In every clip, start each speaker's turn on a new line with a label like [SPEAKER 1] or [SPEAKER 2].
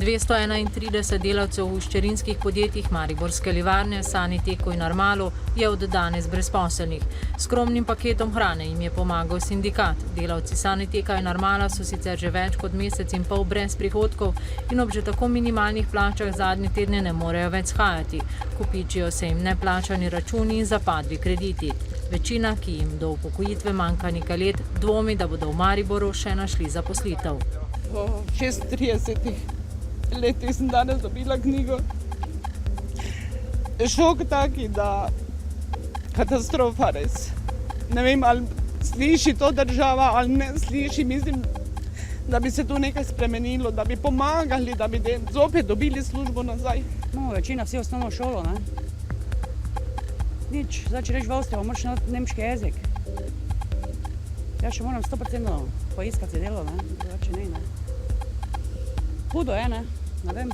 [SPEAKER 1] 231 delavcev v hčerinskih podjetjih Mariborske livarne, Saniteku in Armalu je od danes brezposelnih. S skromnim paketom hrane jim je pomagal sindikat. Delavci Saniteka in Armala so sicer že več kot mesec in pol brez prihodkov in ob že tako minimalnih plačah zadnje tedne ne morejo več shajati. Kopičijo se jim neplačani računi in zapadli krediti. Večina, ki jim do upokojitve manjka nekaj let, dvomi, da bodo v Mariboru še našli zaposlitev.
[SPEAKER 2] Po 36 letih sem danes dobila knjigo. Šok taki, da katastrofa res. Ne vem, ali sliši to država, ali ne sliši. Mislim, da bi se tu nekaj spremenilo, da bi pomagali, da bi zopet dobili službo nazaj.
[SPEAKER 3] No, večina vsi osnovno šolo, ne? Nič, zdaj če reč v Avstriji, moraš znati nemški jezik. Ja še moram 100% poiskati si delo, ne? Drugače ne. Hudo je, ne vem.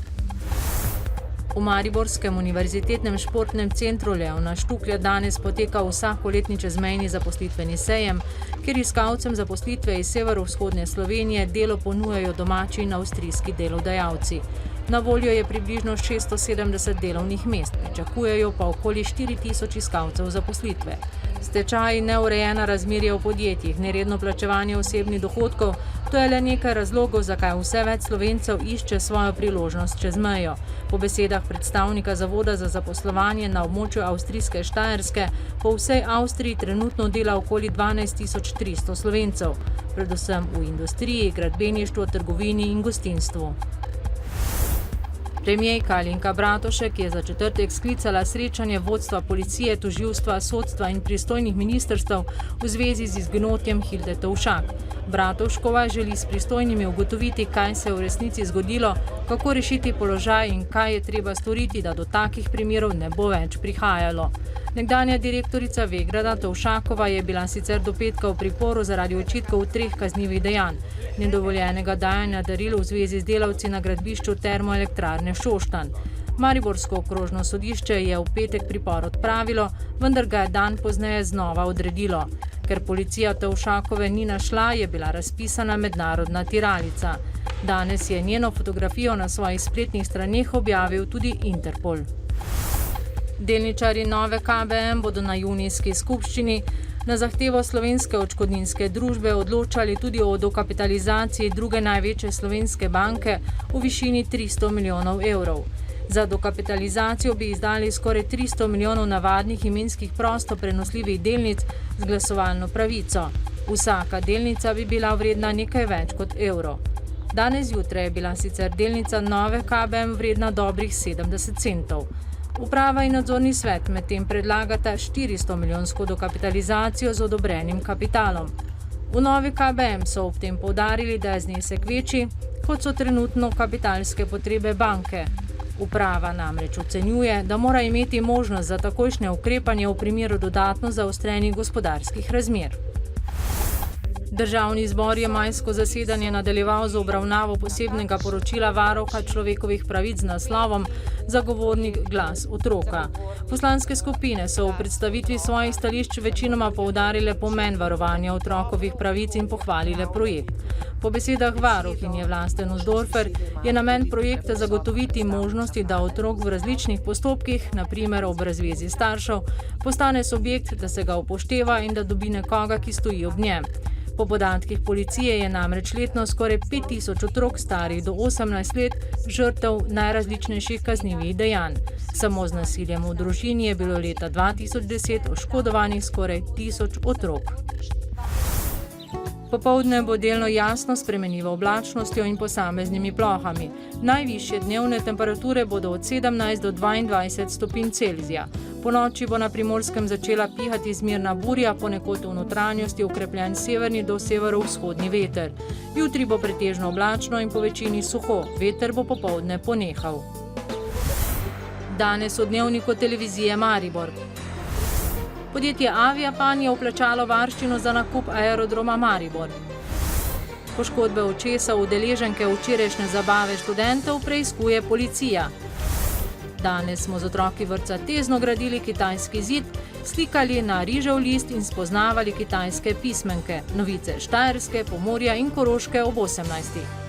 [SPEAKER 1] V Mariborskem univerzitetnem športnem centru Leona Štuklja danes poteka vsakoletni čezmejni zaposlitveni sejem, kjer iskalcem zaposlitve iz severovzhodne Slovenije delo ponujajo domači in avstrijski delodajalci. Na voljo je približno 670 delovnih mest, pričakujejo pa okoli 4000 iskalcev zaposlitve. Stečaji, neurejena razmerja v podjetjih, neredno plačevanje osebnih dohodkov, to je le nekaj razlogov, zakaj vse več Slovencev išče svojo priložnost čez mejo. Po besedah predstavnika Zavoda za zaposlovanje na območju avstrijske Štajerske, po vsej Avstriji trenutno dela okoli 12300 Slovencev, predvsem v industriji, gradbeništvu, trgovini in gostinstvu. Premijerka Alenka Bratušek je za četrtek sklicala srečanje vodstva policije, tožilstva, sodstva in pristojnih ministrstev v zvezi z izginotjem Hilde Tovšak. Bratuškova želi s pristojnimi ugotoviti, kaj se je v resnici zgodilo, kako rešiti položaj in kaj je treba storiti, da do takih primerov ne bo več prihajalo. Nekdanja direktorica Vegrada Tovšakova je bila sicer do petka v priporu zaradi očitkov 3 kaznivih dejanj, nedovoljenega dajanja daril v zvezi z delavci na gradbišču termoelektrarne Šoštanj. Mariborsko okrožno sodišče je v petek pripor odpravilo, vendar ga je dan pozneje znova odredilo. Ker policija Tovšakove ni našla, je bila razpisana mednarodna tiralica. Danes je njeno fotografijo na svojih spletnih straneh objavil tudi Interpol. Delničarji nove KBM bodo na junijski skupščini na zahtevo Slovenske odškodninske družbe odločali tudi o dokapitalizaciji druge največje slovenske banke v višini 300 milijonov evrov. Za dokapitalizacijo bi izdali skoraj 300 milijonov navadnih imenskih prosto prenosljivih delnic z glasovalno pravico. Vsaka delnica bi bila vredna nekaj več kot evro. Danes zjutraj je bila sicer delnica nove KBM vredna dobrih 70 centov. Uprava in nadzorni svet medtem predlagata 400 milijonsko dokapitalizacijo z odobrenim kapitalom. V novi KBM so ob tem poudarili, da je znesek večji, kot so trenutno kapitalske potrebe banke. Uprava namreč ocenjuje, da mora imeti možnost za takojšnje ukrepanje v primeru dodatno zaostrenih gospodarskih razmer. Državni zbor je majsko zasedanje nadaljeval z obravnavo posebnega poročila Varuha človekovih pravic z naslovom Zagovornik glas otroka. Poslanske skupine so v predstavitvi svojih stališč večinoma poudarile pomen varovanja otrokovih pravic in pohvalile projekt. Po besedah varuhinje Vlaste Nussdorfer je namen projekta zagotoviti možnosti, da otrok v različnih postopkih, na primer ob razvezi staršev, postane subjekt, da se ga upošteva in da dobi nekoga, ki stoji ob njem. Po podatkih policije je namreč letno skoraj 5000 otrok starih do 18 let žrtev najrazličnejših kaznivih dejanj. Samo z nasiljem v družini je bilo leta 2010 oškodovanih skoraj 1000 otrok. Popoldne bo delno jasno spremenljivo oblačnostjo in posameznimi plohami. Najvišje dnevne temperature bodo od 17 do 22 stopinj Celzija. Ponoči bo na Primorskem začela pihati zmerna burja, ponekod v notranjosti okrepljen severni do severovzhodni veter. Jutri bo pretežno oblačno in po večini suho, veter bo popoldne ponehal. Danes v dnevniku televizije Maribor. Podjetje Aviapan je vplačalo varščino za nakup aerodroma Maribor. Poškodbe očesa udeleženke včerajšnje zabave študentov preiskuje policija. Danes smo z otroki vrtca Tezno gradili kitajski zid, slikali na rižev list in spoznavali kitajske pismenke. Novice Štajerske, Pomurja in Koroške ob 18.